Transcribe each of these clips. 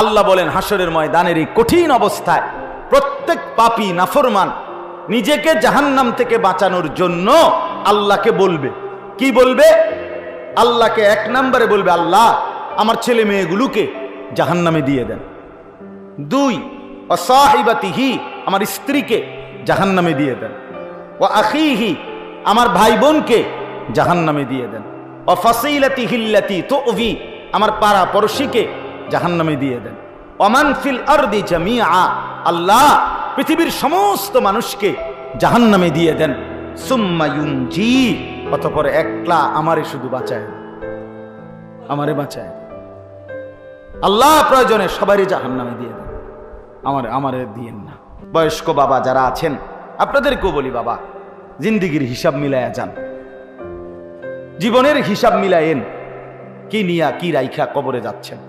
আল্লাহ বলেন হাসরের ময়দানের এই কঠিন অবস্থায় প্রত্যেক পাপী নাফরমান নিজেকে জাহান্নাম থেকে বাঁচানোর জন্য আল্লাহকে বলবে। কি বলবে? আল্লাহকে এক নম্বরে বলবে, আল্লাহ আমার ছেলে মেয়েগুলোকে জাহান্নামে দিয়ে দেন। দুই, অসাহিবাতিহি, আমার স্ত্রীকে জাহান্নামে দিয়ে দেন। ও আখিহি, আমার ভাই বোনকে জাহান্নামে দিয়ে দেন। ও ফাসিলাতিহিল্লাতি তুযি, আমার পাড়া পড়শিকে জাহান্নামে দিয়ে দেন। ওমান ফিল আরদি জামিআ, আল্লাহ পৃথিবীর সমস্ত মানুষকে জাহান্নামে দিয়ে দেন। সুম্মা ইউনজি, অতঃপর একলা আমারে শুধু বাঁচায়, আমারে বাঁচায়। আল্লাহ প্রয়োজনে সবারই জাহান্নামে দিয়ে দেন, আমারে দিয়েন না। বয়স্ক বাবা যারা আছেন আপনাদেরকেও বলি, বাবা জিন্দিগির হিসাব মিলায়া যান, জীবনের হিসাব মিলায়েন। কি নিয়া কি রাইখা কবরে যাচ্ছেন?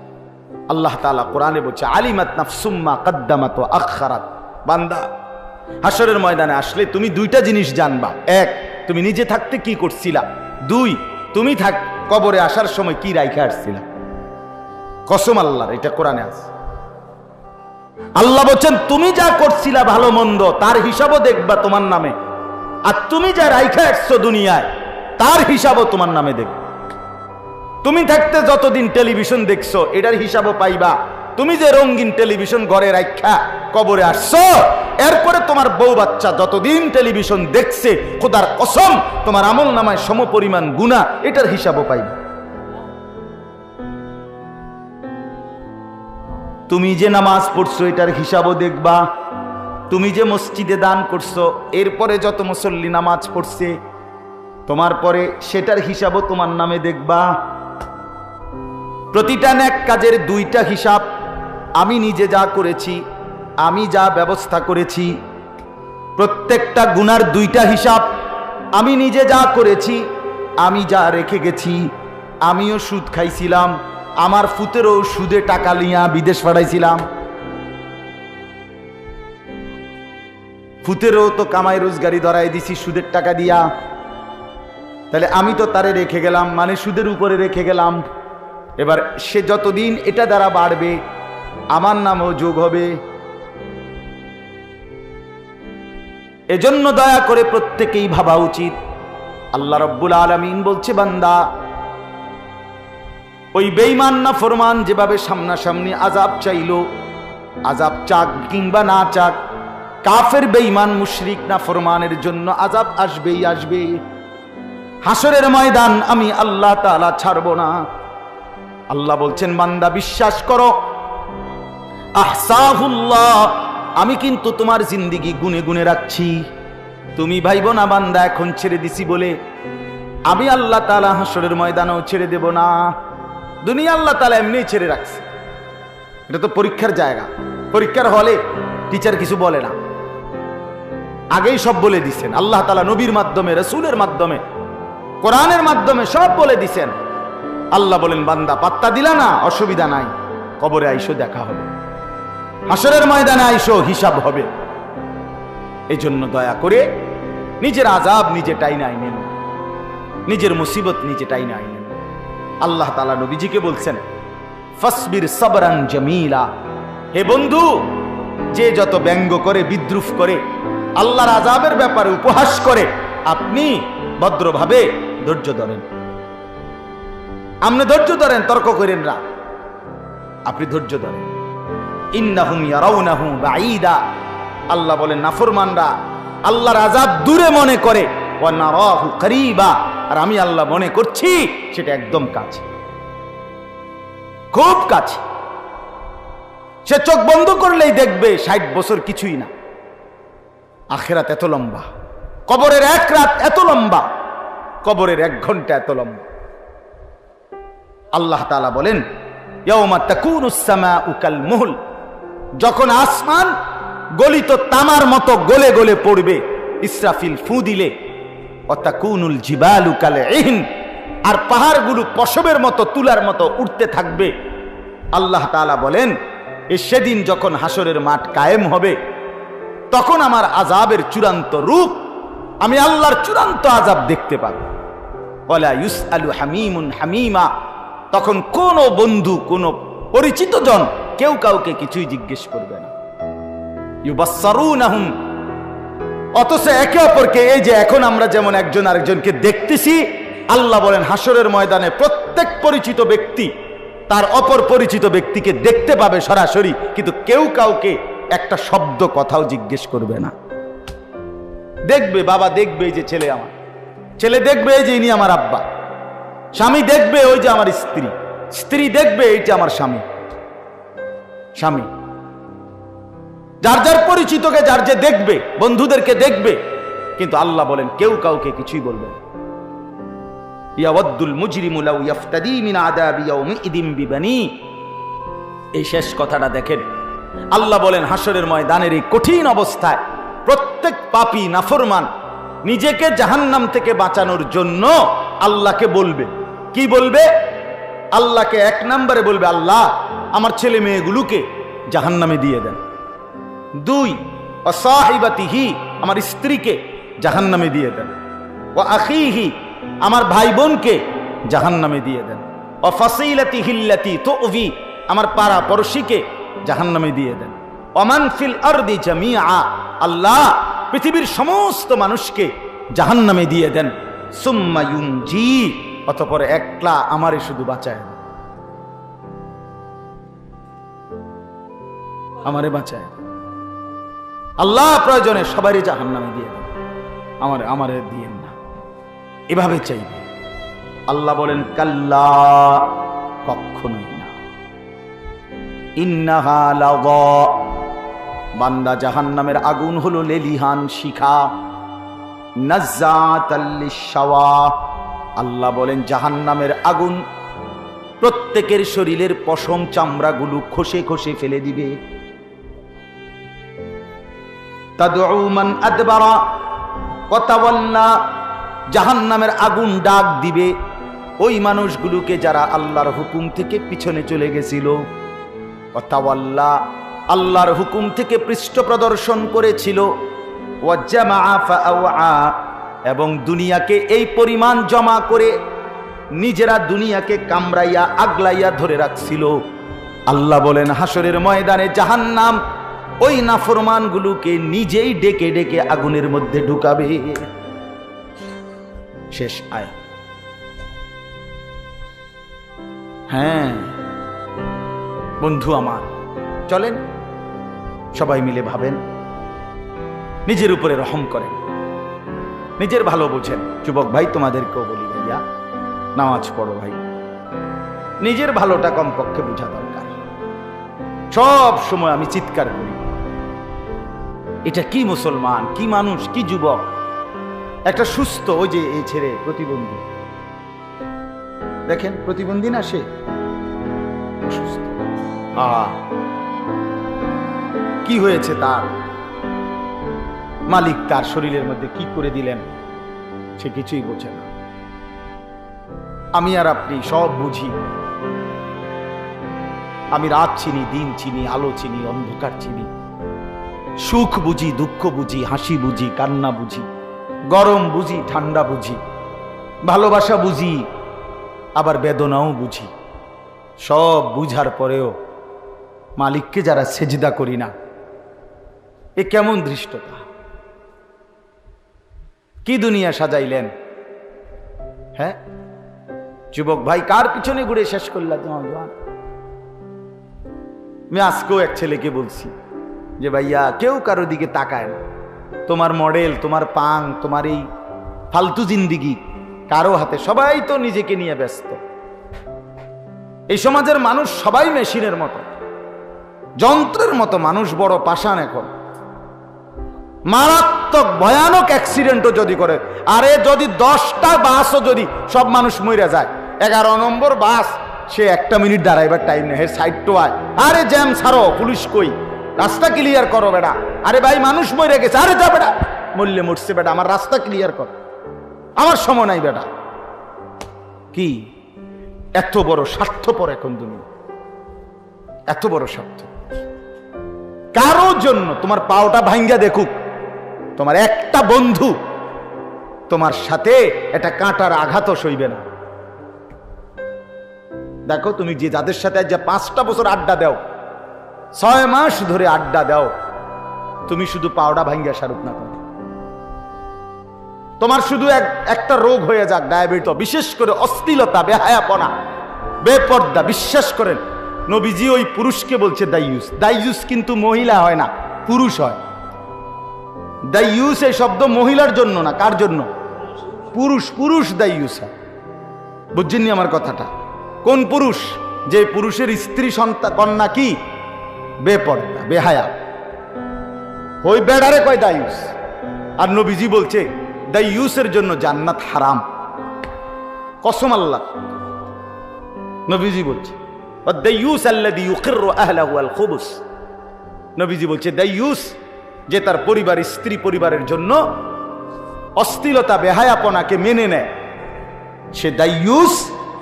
আল্লাহ তাআলা কোরআনে বলছে, আলিমাত নাফসুম মা কদ্দামাত ওয়া আখখারাত। বান্দা হাসরের ময়দানে আসলে তুমি দুইটা জিনিস জানবা। এক, তুমি নিজে থাকতে কি করছিলা। দুই, তুমি কবরে আসার সময় কি রাইখা আসছিলা। কসম আল্লাহর, এটা কোরআনে আছে। আল্লাহ বলছেন তুমি যা করছিলা ভালো মন্দ তার হিসাবও দেখবা তোমার নামে, আর তুমি যা রাইখা আসছো দুনিয়ায় তার হিসাবও তোমার নামে দেখবে। তুমি থাকতে যতদিন টেলিভিশন দেখছো এটার হিসাবও পাইবা। তুমি যে রঙিন টেলিভিশন ঘরে রাখা কবরে আসছো, এরপরে তোমার বউ বাচ্চা যতদিন টেলিভিশন দেখছে, খোদার কসম তোমার আমল নামায় সমপরিমাণ গুনাহ, এটার হিসাবও পাইবা। তুমি যে নামাজ পড়ছো এটার হিসাবও দেখবা। তুমি যে মসজিদে দান করছো, এরপরে যত মুসল্লি নামাজ পড়ছে তোমার পরে, সেটার হিসাবও তোমার নামে দেখবা। প্রতিটা নেক কাজের দুইটা হিসাব। আমি নিজে যা করেছি, আমি যা ব্যবস্থা করেছি, প্রত্যেকটা গুনার দুইটা হিসাব। আমি নিজে যা করেছি, আমি যা রেখে গেছি। আমিও সুদ খাইছিলাম, আমার ফুতেরও সুদে টাকা লিয়া বিদেশ পাঠাইছিলাম। ফুতেরও তো কামাই রোজগারি ধরাই দিছি সুদের টাকা দিয়া। তাহলে আমি তো তারে রেখে গেলাম, মানে সুদের উপরে রেখে গেলাম। এবার সে যতদিন এটা দ্বারা বাড়বে আমার নামও যোগ হবে। এজন্য দয়া করে প্রত্যেকেই ভাবা উচিত। আল্লাহ রাব্বুল আলামিন বলছে, বান্দা ওই বেঈমান না ফরমান যেভাবে সামনাসামনি আযাব চাইলো, আযাব চাক কিংবা না চাক, কাফের বেঈমান মুশরিক না ফরমানের জন্য আযাব আসবেই আসবে। হাসরের ময়দান আমি আল্লাহ তাআলা ছাড়ব না। আল্লাহ বলছেন, বান্দা বিশ্বাস করো, আহসাহুল্লাহ, আমি কিন্তু তোমার জিন্দেগি গুনে গুনে রাখছি। তুমি ভাইব না বান্দা এখন ছেড়ে দিছি বলে আমি আল্লাহ তাআলা হাসরের ময়দানেও ছেড়ে দেব না। দুনিয়া আল্লাহ তাআলা এমনিই ছেড়ে রাখছে। এটা তো পরীক্ষার জায়গা। পরীক্ষার হলে টিচার কিছু বলে না, আগেই সব বলে দিছেন। আল্লাহ তাআলা নবীর মাধ্যমে, রাসূলের মাধ্যমে, কোরআনের মাধ্যমে সব বলে দিছেন। আল্লাহ বলেন, বান্দা পাত্তা দিলা না, অসুবিধা নাই, কবরে আইসো, দেখা হবে। হাসরের ময়দানে আইসো, হিসাব হবে। এই জন্য দয়া করে নিজের আযাব নিজে টাইনা আইনেন, নিজের মুসিবত নিজে টাইনা আইনেন। আল্লাহ তাআলা নবীজিকে বলছেন, ফাসবির সাবরান জামিলা। হে বন্ধু, যে যত ব্যঙ্গ করে, বিদ্রুপ করে, আল্লাহর আযাবের ব্যাপারে উপহাস করে, আপনি ভদ্রভাবে ধৈর্য ধরেন। আপনি ধৈর্য ধরেন, তর্ক করেন না, আপনি ধৈর্য ধরেন। ইন্নাহুম ইয়ারাউনাহু বাঈদা। আল্লাহ বলেন নাফরমানরা আল্লাহর আযাব দূরে মনে করে, ওয়া নারাহু করিবা, আর আমি আল্লাহ মনে করছি সেটা একদম কাছে, খুব কাছে। সে চোখ বন্ধ করলেই দেখবে 60 বছর কিছুই না। আখিরাত এত লম্বা, কবরের এক রাত এত লম্বা, কবরের 1 ঘন্টা এত লম্বা। আল্লাহ তাআলা বলেন, ইয়াউমা তাকুনুস সামাউ কাল মুহল, যখন আসমান গলিত তামার মতো গলে গলে পড়বে, ইসরাফিল ফু দিলে, অতাকুনুল জিবালু কাল ইহন, আর পাহাড়গুলো পশমের মতো, তুলার মতো উঠতে থাকবে। আল্লাহ তাআলা বলেন, সেদিন যখন হাসরের মাঠ কায়েম হবে, তখন আমার আযাবের চূড়ান্ত রূপ, আমি আল্লাহর চূড়ান্ত আযাব দেখতে পাবো। ওয়ালা ইউসআলু হামিমুন হামিমা, তখন কোন বন্ধু, কোন পরিচিত জন কেউ কাউকে কিছুই জিজ্ঞেস করবে না। ইউবাসসারুনাহুম, অথচ একে অপরকে, এই যে এখন আমরা যেমন একজন আরেকজনকে দেখতেছি, আল্লাহ বলেন হাসরের ময়দানে প্রত্যেক পরিচিত ব্যক্তি তার অপর পরিচিত ব্যক্তিকে দেখতে পাবে সরাসরি, কিন্তু কেউ কাউকে একটা শব্দ কথাও জিজ্ঞেস করবে না। দেখবে বাবা, দেখবে এই যে ছেলে আমার, ছেলে দেখবে এই যে ইনি আমার আব্বা, স্বামী দেখবে ওই যে আমার স্ত্রী, স্ত্রী দেখবে এইটা আমার স্বামী, স্বামী যার যার পরিচিতকে যার যে দেখবে, বন্ধুদেরকে দেখবে, কিন্তু আল্লাহ বলেন কেউ কাউকে কিছুই বলবে না। ইয়াওয়াদ্দুল মুজরিমু লাউ ইফতাদি মিন আযাবি ইয়াউমিইদিন বিবানি। এই শেষ কথাটা দেখেন, আল্লাহ বলেন হাসরের ময়দানের এই কঠিন অবস্থায় প্রত্যেক পাপী নাফরমান নিজেকে জাহান্নাম থেকে বাঁচানোর জন্য আল্লাহকে বলবে। কি বলবে? আল্লাহকে এক নম্বরে বলবে, আল্লাহ আমার ছেলে মেয়েগুলোকে জাহান্নামে দিয়ে দেন। দুই, অসাহিবাতিহি, আমার স্ত্রীকে জাহান্নামে দিয়ে দেন। ও আখিহি, আমার ভাই বোনকে জাহান্নামে দিয়ে দেন। ও ফাসিলাতিহিল্লাতি তুযি, আমার পাড়া পড়শিকে জাহান্নামে দিয়ে দেন। ওমান ফিল আরদি জামিআ, আল্লাহ পৃথিবীর সমস্ত মানুষকে জাহান্নামে দিয়ে দেন। সুম্মা ইউনজি, অতঃপর একলা আমারে শুধু বাঁচায়, আমারে বাঁচায়। আল্লাহ প্রয়োজনে সবারই জাহান্নামে দিয়ে দেন, আমারে দিয়েন না, এভাবে চাইবে। আল্লাহ বলেন কাল্লা, কখনোই না। ইন্নাহা লাযা, বান্দা জাহান্নামের আগুন হলো লেলিহান শিখা। নাজ্জাতাল লিশাওয়া, আল্লাহ বলেন জাহান্নামের আগুন প্রত্যেকের শরীরের পশম চামড়াগুলো খসে খসে ফেলে দিবে। তাদউ মান আদবারা ওয়া তাওয়াল্লা, জাহান্নামের আগুন ডাক দিবে ওই মানুষগুলোকে যারা আল্লাহর হুকুম থেকে পিছনে চলে গেছিল। ওয়া তাওয়াল্লা, আল্লাহর হুকুম থেকে পৃষ্ঠ প্রদর্শন করেছিল। ওয়া জামাআ ফাআওয়া, এবং দুনিয়াকে এই পরিমাণ জমা করে নিজেরা দুনিয়াকে কামড়াইয়া আগলাইয়া ধরে রাখছিল। আল্লাহ বলেন হাসরের ময়দানে জাহান্নাম ওই নাফরমানগুলোকে নিজেই ডেকে ডেকে আগুনের মধ্যে ঢুকাবে। শেষ আয়াত। হ্যাঁ বন্ধু আমার, চলেন সবাই মিলে ভাবেন, নিজের উপরে রহম করেন, নিজের ভালো বোঝেন। যুবক ভাই তোমাদেরকেও বলি, ভাইয়া নামাজ পড়ো ভাই, নিজের ভালোটা কমপক্ষে বোঝা দরকার। সব সময় আমি চিৎকার করি, এটা কি মুসলমান, কি মানুষ, কি যুবক, একটা সুস্থ, ওই যে এই ছেড়ে প্রতিবন্ধী, দেখেন প্রতিবন্ধী না, সে অসুস্থ। কি হয়েছে তার, মালিক তার শরীরের মধ্যে কি করে দিলেন সে কিছুই বোঝে না। আমি আর আপনি সব বুঝি, আমি রাত চিনি, দিন চিনি, আলো চিনি, অন্ধকার চিনি, সুখ বুঝি, দুঃখ বুঝি, হাসি বুঝি, কান্না বুঝি, গরম বুঝি, ঠান্ডা বুঝি, ভালোবাসা বুঝি, আবার বেদনাও বুঝি। সব বুঝার পরেও মালিককে যারা সেজদা করি না, এ কেমন ধৃষ্টতা! কি দুনিয়া সাজাইলেন! হ্যাঁ যুবক ভাই, কার পিছনে ঘুরে শেষ করলা তোমার? আমি আজকেও এক ছেলেকে বলছি যে ভাইয়া, কেউ কারো দিকে তাকায় না, তোমার মডেল, তোমার পাং, তোমার এই ফালতু জিন্দিগি কারো হাতে, সবাই তো নিজেকে নিয়ে ব্যস্ত। এই সমাজের মানুষ সবাই মেশিনের মতো, যন্ত্রের মতো মানুষ, বড় পাষাণ। এখন মারাত্মক ভয়ানক অ্যাক্সিডেন্টও যদি করে, আরে যদি 10টা বাসও যদি সব মানুষ মরে যায়, 11 নম্বর বাস, সে 1 মিনিট দাঁড়াইবার টাইম নেই, সাইড তো আয়, আরে জ্যাম ছাড়ো, পুলিশ কই, রাস্তা ক্লিয়ার করো বেটা। আরে ভাই মানুষ মরে গেছে, আরে যা বেটা, মরলে মরছে বেটা, আমার রাস্তা ক্লিয়ার কর, আমার সময় নাই বেটা। কি এত বড় স্বার্থপর এখন দুনিয়া, এত বড় স্বার্থ। কারো জন্য তোমার পাওটা ভাঙ্গা দেখুক, তোমার একটা বন্ধু তোমার সাথে একটা কাঁটার আঘাতও সইবে না। দেখো তুমি যে যাদের সাথে আজ 5টা বছর আড্ডা দাও, 6 মাস ধরে আড্ডা দাও, তুমি শুধু পাওডা ভাঙ্গা শাহরুখ না করো, তোমার শুধু একটা রোগ হয়ে যাক, ডায়াবেটিস, বিশেষ করে অশ্লীলতা, বেহায়াপনা, বেপর্দা। বিশ্বাস করেন নবীজি ওই পুরুষকে বলছে দাইয়ুস। দাইয়ুস কিন্তু মহিলা হয় না, পুরুষ হয়। দাইয়ুস এই শব্দ মহিলার জন্য না, কার জন্য? পুরুষ। পুরুষ দাইয়ুস হয়। বুঝছেননি আমার কথাটা? কোন পুরুষ? যে পুরুষের স্ত্রী সন্তান কন্যা কি বেপর্দা, বেহায়া, ওই বেড়ারে কয় দাইয়ুস। আর নবীজি বলছে দাইয়ুসের জন্য জান্নাত হারাম। কসম আল্লাহ, নবীজি বলছে দাইয়ুস আল্লাযী ইউকিররু আহলাহু আল খুবুস। নবীজি বলছে দাইয়ুস যে তার পরিবার, স্ত্রী পরিবারের জন্য অশ্লীলতা, বেহায়াপনাকে মেনে নেয়, সে দাইয়ুস,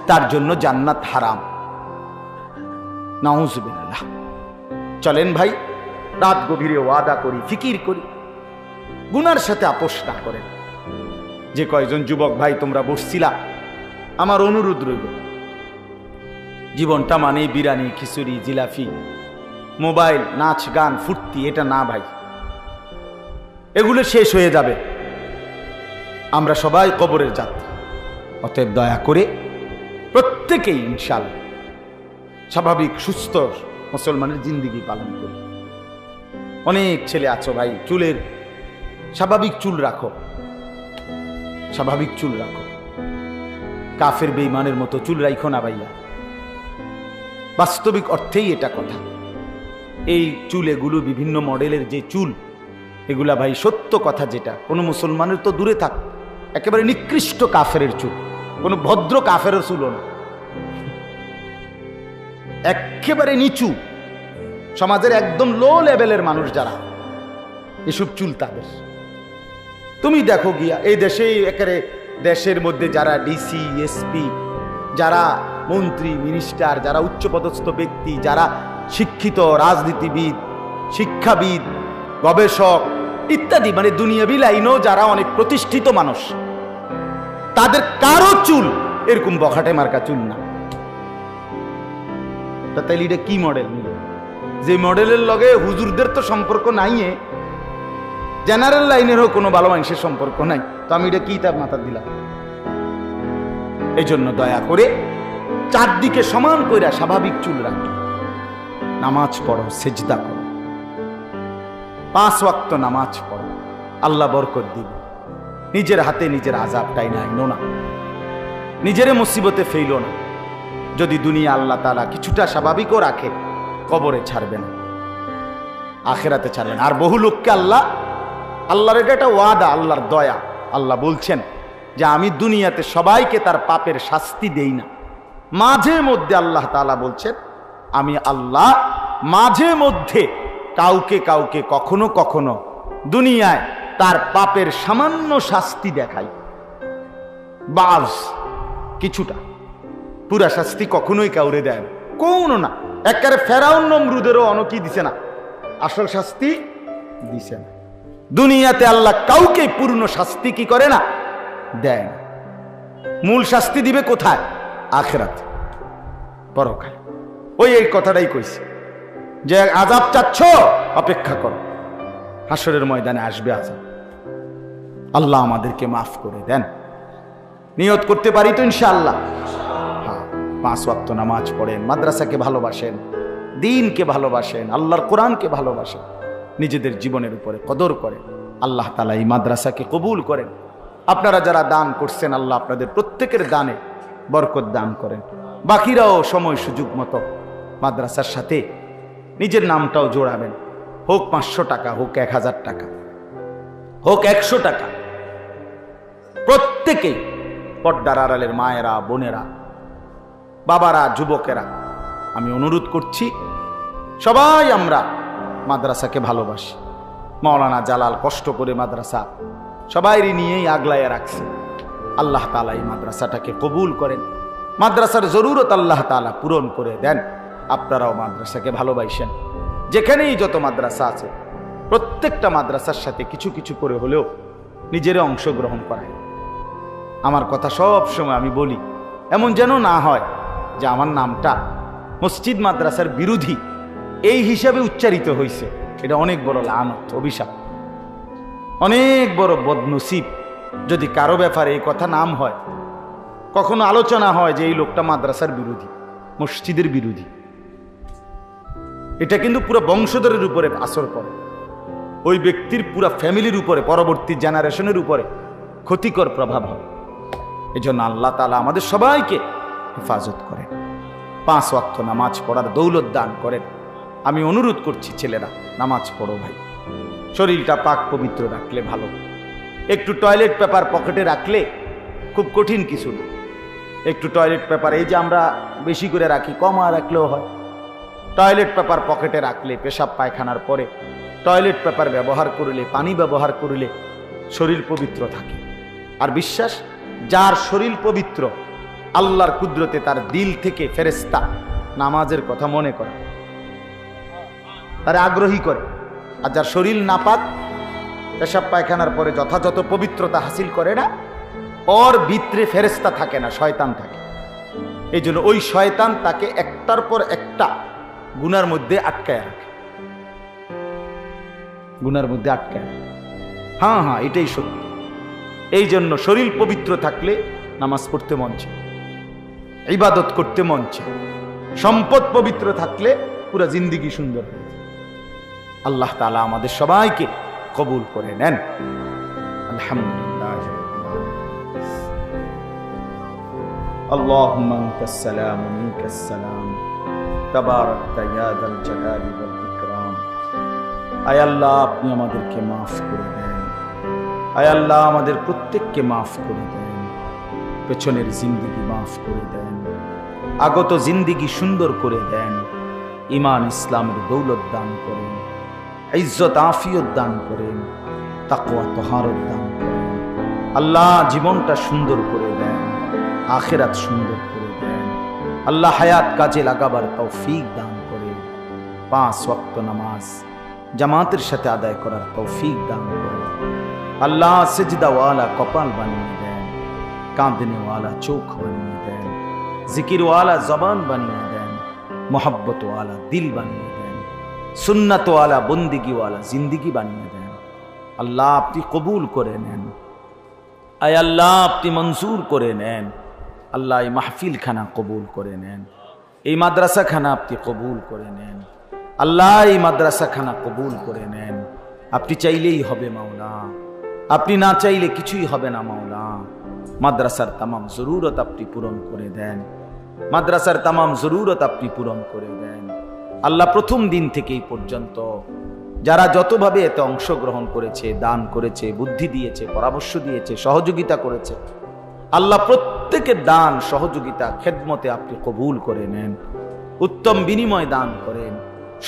তার জন্য জান্নাত হারাম। নাউযুবিল্লাহ। চলেন ভাই, রাত গভীরে ওয়াদা করি, ফিকির করি, গুনার সাথে আপোষ না করেন। যে কয়জন যুবক ভাই তোমরা বসছিলা, আমার অনুরোধ রইল, জীবনটা মানে বিরিয়ানি, খিচুড়ি, জিলাপি, মোবাইল, নাচ, গান, ফুর্তি, এটা না ভাই। এগুলো শেষ হয়ে যাবে, আমরা সবাই কবরের যাত্রী। অতএব দয়া করে প্রত্যেকেই ইনশাআল্লাহ স্বাভাবিক সুস্থ মুসলমানের জিন্দেগি পালন করি। অনেক ছেলে আছো ভাই, চুলের স্বাভাবিক চুল রাখো, স্বাভাবিক চুল রাখো। কাফের বেঈমানের মতো চুল রাখো না ভাইয়া। বাস্তবিক অর্থেই এটা কথা। এই চুল, এগুলো বিভিন্ন মডেলের যে চুল, এগুলা ভাই সত্য কথা, যেটা কোনো মুসলমানের তো দূরে থাক, একেবারে নিকৃষ্ট কাফেরের চুল, কোনো ভদ্র কাফেরের চুলও না, একেবারে নিচু সমাজের একদম লো লেভেলের মানুষ যারা, এসব চুল তাদের। তুমি দেখো গিয়া এই দেশে, একেবারে দেশের মধ্যে যারা ডিসি, এসপি, যারা মন্ত্রী, মিনিস্টার, যারা উচ্চপদস্থ ব্যক্তি, যারা শিক্ষিত, রাজনীতিবিদ, শিক্ষাবিদ, গবেষক ইত্যাদি, মানে দুনিয়াবি লাইনও যারা অনেক প্রতিষ্ঠিত মানুষ, তাদের কারো চুল এরকম বখাটে মার্কা চুল না। তাইলে এটা কি মডেল? যে মডেলের লগে হুজুরদের তো সম্পর্ক নাই, জেনারেল লাইনেরও কোনো ভালো মানুষের সম্পর্ক নাই, তো আমি এটা কি তার মাথা দিলাম? এই জন্য দয়া করে চারদিকে সমান কইরা স্বাভাবিক চুল রাখো, নামাজ পড়ো, সেজদা করো, 5 ওয়াক্ত নামাজ পড়ো, আল্লাহ বরকত দিবে। নিজের হাতে নিজের আযাবটাই নাইনো না, নিজের মুসিবতে ফেইলো না। যদি দুনিয়া আল্লাহ তাআলা কিছুটা স্বাভাবিকও রাখে, কবরে ছাড়বে না, আখিরাতে ছাড়বে না। আর বহু লোককে আল্লাহর এটা একটা ওয়াদা, আল্লাহর দয়া। আল্লাহ বলছেন যে আমি দুনিয়াতে সবাইকে তার পাপের শাস্তি দেই না। মাঝে মধ্যে আল্লাহ তাআলা বলছেন আমি আল্লাহ মাঝে মধ্যে কাউকে কাউকে কখনো কখনো দুনিয়ায় তার পাপের সামান্য শাস্তি দেখাই, বাস কিছুটা, পুরা শাস্তি কখনোই কাউরে দেয় না, কোনো না। একেবারে ফেরাউন নমরুদেরও অনকি দিছে না, আসল শাস্তি দিছে না। দুনিয়াতে আল্লাহ কাউকে পূর্ণ শাস্তি কি করে না, দেয় না। মূল শাস্তি দিবে কোথায়? আখিরাতে, পরকাল। ওই এই কথাটাই কইছে যে আযাব চাচ্ছ, অপেক্ষা করো, হাসরের ময়দানে আসবে আযাব। আল্লাহ আমাদেরকে মাফ করে দেন। নিয়ত করতে পারি তো ইনশাআল্লাহ? হ্যাঁ, 5 ওয়াক্ত নামাজ পড়েন, মাদ্রাসাকে ভালোবাসেন, দ্বীনকে ভালোবাসেন, আল্লাহর কোরআনকে ভালোবাসেন, নিজেদের জীবনের উপরে কদর করেন। আল্লাহ তাআলা এই মাদ্রাসাকে কবুল করেন। আপনারা যারা দান করছেন, আল্লাহ আপনাদের প্রত্যেকের দানে বরকত দান করেন। বাকিরাও সময় সুযোগ মতো মাদ্রাসার সাথে নিজের নামটাও জোড়াবেন, হোক 500 টাকা, হোক 1000 টাকা, হোক 100 টাকা। প্রত্যেকেই, পর্দার আড়ালের মায়েরা, বোনেরা, বাবারা, যুবকেরা, আমি অনুরোধ করছি, সবাই আমরা মাদ্রাসাকে ভালোবাসি। মাওলানা জালাল কষ্ট করে মাদ্রাসা সবাইরই নিয়েই আগলাইয়া রাখছে। আল্লাহ তাআলা এই মাদ্রাসাটাকে কবুল করেন, মাদ্রাসার জরুরত আল্লাহ তাআলা পূরণ করে দেন। আপনারাও মাদ্রাসাকে ভালোবাসেন। যেখানেই যত মাদ্রাসা আছে, প্রত্যেকটা মাদ্রাসার সাথে কিছু কিছু করে হলেও নিজেরা অংশগ্রহণ করায়। আমার কথা সব সময় আমি বলি, এমন যেন না হয় যে আমার নামটা মসজিদ মাদ্রাসার বিরোধী, এই হিসাবে উচ্চারিত হয়েছে, এটা অনেক বড় লানত, অভিশাপ, অনেক বড় বদনসিব। যদি কারো ব্যাপারে এই কথা নাম হয়, কখনো আলোচনা হয় যে এই লোকটা মাদ্রাসার বিরোধী, মসজিদের বিরোধী, এটা কিন্তু পুরো বংশধরের উপরে আসর করে, ওই ব্যক্তির পুরো ফ্যামিলির উপরে, পরবর্তী জেনারেশনের উপরে ক্ষতিকর প্রভাব হয়। এই জন্য আল্লাহ তাআলা আমাদের সবাইকে হেফাজত করেন, 5 ওয়াক্ত নামাজ পড়ার দৌলত দান করেন। আমি অনুরোধ করছি, ছেলেরা নামাজ পড়ো ভাই, শরীরটা পাক পবিত্র রাখলে ভালো। একটু টয়লেট পেপার পকেটে রাখলে খুব কঠিন কিছু না। একটু টয়লেট পেপার, এই যে আমরা বেশি করে রাখি, কম রাখলেও হয়, টয়লেট পেপার পকেটে রাখলে পেশাব পায়খানার পরে টয়লেট পেপার ব্যবহার করলে, পানি ব্যবহার করলে শরীর পবিত্র থাকে। আর বিশ্বাস, যার শরীর পবিত্র, আল্লাহর কুদরতে তার দিল থেকে ফেরেশতা নামাজের কথা মনে করে, তারা আগ্রহী করে। আর যার শরীর নাপাক, পেশাব পায়খানার পরে যথাযথ পবিত্রতা হাসিল করে না, ওর ভিতরে ফেরেশতা থাকে না, শয়তান থাকে। এই জন্য ওই শয়তান তাকে একটার পর একটা গুনার মধ্যে আটকায় রাখে, গুনার মধ্যে আটকায় রাখে। হ্যাঁ হ্যাঁ, এটাই সত্যি। এই জন্য শরীর পবিত্র থাকলে নামাজ পড়তে মন চায়, ইবাদত করতে মন চায়। সম্পদ পবিত্র থাকলে পুরো জিন্দেগি সুন্দর হয়ে যায়। আল্লাহ তাআলা আমাদের সবাইকে কবুল করে নেন। আলহামদুলিল্লাহ। আল্লাহুম্মা আনতাস সালাম ওয়া মিনকাস সালাম, তাবারাকতা ইয়া যাল জালালি ওয়াল ইকরাম। আয় আল্লাহ, আপনি আমাদেরকে মাফ করে দেন। আয় আল্লাহ, আমাদের প্রত্যেককে মাফ করে দেন। পেছনের জিন্দেগি মাফ করে দেন, আগত জিন্দেগি সুন্দর করে দেন। ঈমান ইসলামের দৌলত দান করেন, ইজ্জত আফিয়ত দান করেন, তাকওয়া তহারত দান করেন। আল্লাহ, জীবনটা সুন্দর করে দেন, আখিরাত সুন্দর করে দেন। আল্লাহ, হায়াত কাজে লাগাবার তৌফিক দান করেন। 5 ওয়াক্ত নামাজ জামাতের সাথে আদায় করার তৌফিক দান করেন। আল্লাহ, সিজদাওয়ালা কপাল বানিয়ে দেন, কাঁদনেওয়ালা চোখ বানিয়ে দেন, জিকিরওয়ালা জবান বানিয়ে দেন, মোহাব্বতওয়ালা দিল বানিয়ে দেন, সুন্নাতওয়ালা বন্দিগিওয়ালা জিন্দিগি বানিয়ে দেন। আল্লাহ, আপনি কবুল করে নেন। আয় আল্লাহ, আপনি মঞ্জুর করে নেন। আল্লাহ, এই মাহফিল খানা কবুল করে নেন, এই মাদ্রাসা খানা আপনি কবুল করে নেন। আল্লাহ, এই মাদ্রাসা খানা কবুল করে নেন। আপনি চাইলেই হবে মাওলা, আপনি না চাইলে কিছুই হবে না মাওলা। মাদ্রাসার তামাম জরুরত আপনি পূরণ করে দেন, মাদ্রাসার তামাম জরুরত আপনি পূরণ করে দেন। আল্লাহ, প্রথম দিন থেকে এই পর্যন্ত যারা যতভাবে এতে অংশগ্রহণ করেছে, দান করেছে, বুদ্ধি দিয়েছে, পরামর্শ দিয়েছে, সহযোগিতা করেছে, আল্লাহ প্রত্যেকের দান, সহযোগিতা, খেদমতে আপনি কবুল করে নেন, উত্তম বিনিময় দান করেন।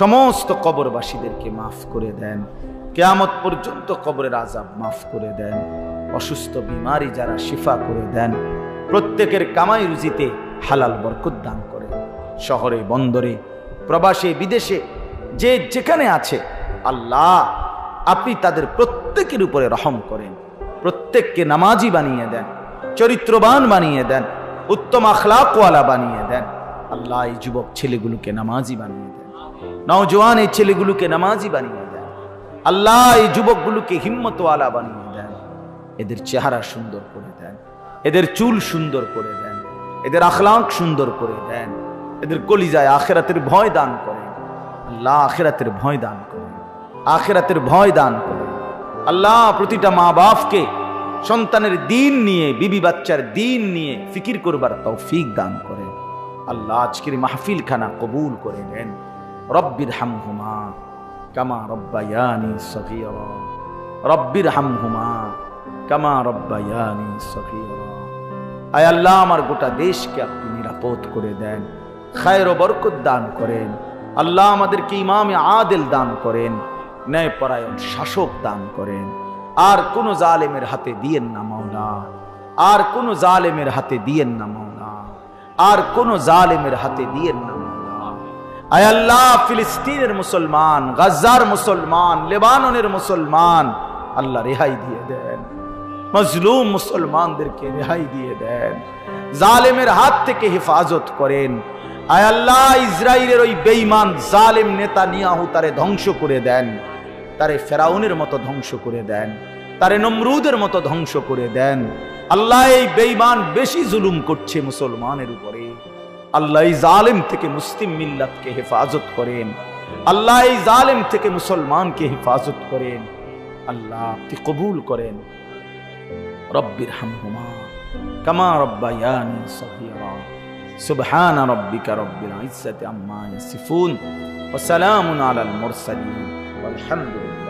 সমস্ত কবরবাসীদেরকে মাফ করে দেন, কিয়ামত পর্যন্ত কবরের আযাব মাফ করে দেন। অসুস্থ বিমারি যারা শিফা করে দেন, প্রত্যেকের কামাই রুজিতে হালাল বরকত দান করেন। শহরে বন্দরে, প্রবাসে বিদেশে যে যেখানে আছে, আল্লাহ আপনি তাদের প্রত্যেকের উপরে রহম করেন, প্রত্যেককে নামাজি বানিয়ে দেন, চরিত্রবান বানিয়ে দেন, উত্তম আখলাকওয়ালা বানিয়ে দেন। আল্লাহ, এই যুবক ছেলেগুলোকে নামাজি বানিয়ে দেন, নওজোয়ান এই ছেলেগুলোকে নামাজি বানিয়ে দেন। আল্লাহ, এই যুবকগুলোকে হিম্মতওয়ালা বানিয়ে দেন, এদের চেহারা সুন্দর করে দেন, এদের চুল সুন্দর করে দেন, এদের আখলাক সুন্দর করে দেন, এদের কলিজায় আখিরাতের ভয় দান করেন। আল্লাহ, আখিরাতের ভয় দান করেন, আখিরাতের ভয় দান করেন। আল্লাহ, প্রতিটা মা বাপকে সন্তানের দিন নিয়ে, বিবি বাচ্চার দিন নিয়ে ফিকির করবার তৌফিক দান করেন। আল্লাহ, আজকের মাহফিল খানা কবুল করে নেন। রব্বির হামহুমা কামা রব্বায়ানি সগীরা, রব্বির হামহুমা কামা রব্বায়ানি সগীরা। আয় আল্লাহ, আমার গোটা দেশকে আপনি নিরাপদ করে দেন, খায়ের ও বরকত দান করেন। আল্লাহ, আমাদেরকে ইমামে আদিল দান করেন, ন্যায়পরায়ণ শাসক দান করেন। আর কোন জালেমের হাতে দিয়েন না মাওলা, আর কোন জালেমের হাতে দিয়েন না মাওলা, আর কোন জালেমের হাতে দিয়েন না মাওলা। আয় আল্লাহ, ফিলিস্তিনের মুসলমান, গাজার মুসলমান, লেবাননের মুসলমান, আল্লাহ রেহাই দিয়ে দেন, মজলুম মুসলমানদেরকে রেহাই দিয়ে দেন, জালেমের হাত থেকে হেফাজত করেন। আয় আল্লাহ, ইসরায়েলের ওই বেঈমান জালেম নেতানিয়াহু তারে ধ্বংস করে দেন, তারে ফেরাউনের মতো ধ্বংস করে দেন, তারে নমরুদের মতো ধ্বংস করে দেন। আল্লাহ, এই বেঈমান বেশি জুলুম করছে মুসলমানের উপরে। আল্লাহ, এই জালেম থেকে মুসলিম মিল্লাতকে হেফাজত করেন। আল্লাহ, এই জালেম থেকে মুসলমানকে হেফাজত করেন। আল্লাহ, আপনি কবুল করেন। রব্বির হামহুমা কামা রব্বায়ানি সগীরা। সুবহান রাব্বিকা রব্বিল ইজ্জাতি আম্মা ইয়াসিফুন ওয়া সালামুন আলাল মুরসালিন ওয়ালহামদুলিল্লাহ।